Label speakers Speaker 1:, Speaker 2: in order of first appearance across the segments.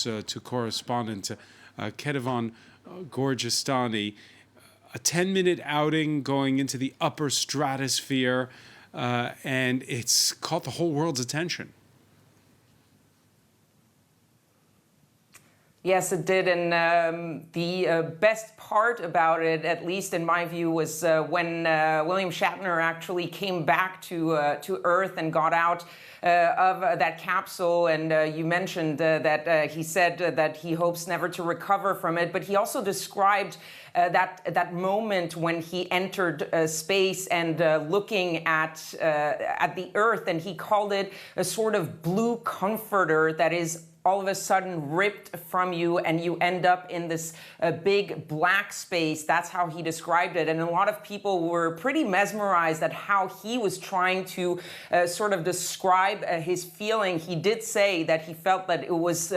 Speaker 1: to correspondent Ketevan Gorjestani. A 10-minute outing going into the upper stratosphere, and it's caught the whole world's attention.
Speaker 2: Yes, it did, and the best part about it, at least in my view, was when William Shatner actually came back to Earth and got out of that capsule. And you mentioned that he said that he hopes never to recover from it, but he also described that moment when he entered space and looking at the Earth, and he called it a sort of blue comforter that is all of a sudden ripped from you, and you end up in this big black space. That's how he described it. And a lot of people were pretty mesmerized at how he was trying to sort of describe his feeling. He did say that he felt that it was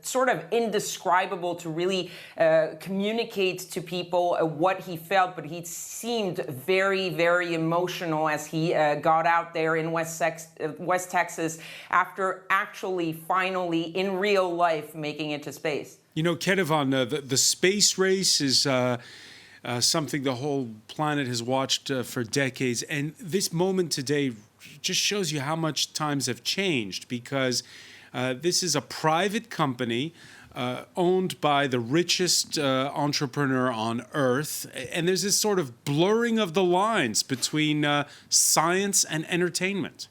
Speaker 2: sort of indescribable to really communicate to people what he felt, but he seemed very, very emotional as he got out there in West Texas after actually finally in real life making it to space.
Speaker 1: You know, Ketevan, the space race is something the whole planet has watched for decades. And this moment today just shows you how much times have changed, because this is a private company owned by the richest entrepreneur on Earth. And there's this sort of blurring of the lines between science and entertainment.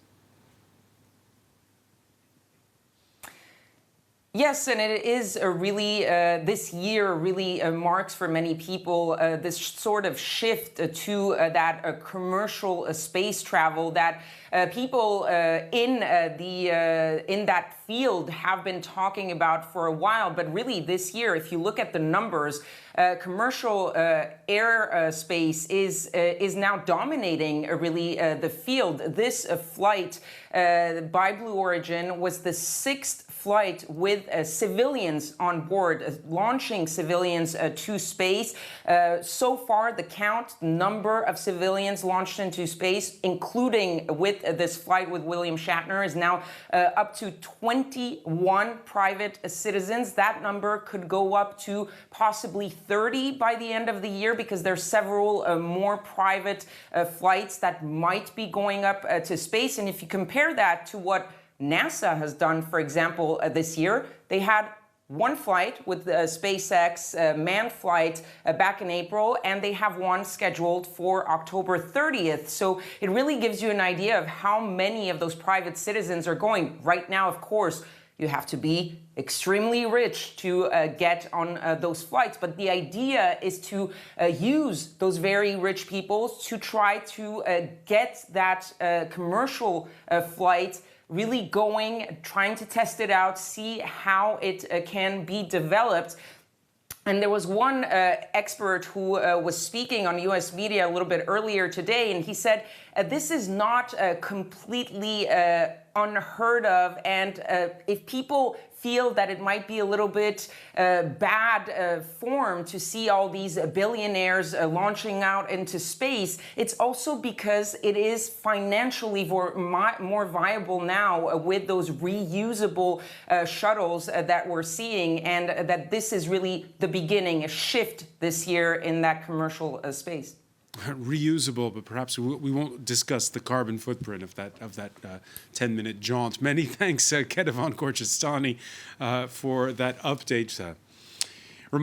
Speaker 2: Yes, and it is a really, this year really marks for many people this sort of shift to that commercial space travel that people in that field have been talking about for a while. But really this year, if you look at the numbers, commercial airspace is now dominating really the field. This flight by Blue Origin was the 6th flight with civilians on board, launching civilians to space. So far, the number of civilians launched into space, including with this flight with William Shatner, is now up to 21 private citizens. That number could go up to possibly 30 by the end of the year, because there's several more private flights that might be going up to space. And if you compare that to what NASA has done, for example, this year, they had one flight with SpaceX manned flight back in April, and they have one scheduled for October 30th. So it really gives you an idea of how many of those private citizens are going. Right now, of course, you have to be extremely rich to get on those flights. But the idea is to use those very rich people to try to get that commercial flight really going, trying to test it out, see how it can be developed. And there was one expert who was speaking on US media a little bit earlier today, and he said, this is not completely unheard of, and if people feel that it might be a little bit bad form to see all these billionaires launching out into space, it's also because it is financially more viable now with those reusable shuttles that we're seeing, and that this is really the beginning, a shift this year in that commercial space.
Speaker 1: Reusable, but perhaps we won't discuss the carbon footprint of that 10-minute jaunt. Many thanks, Ketevan Gorjestani, for that update.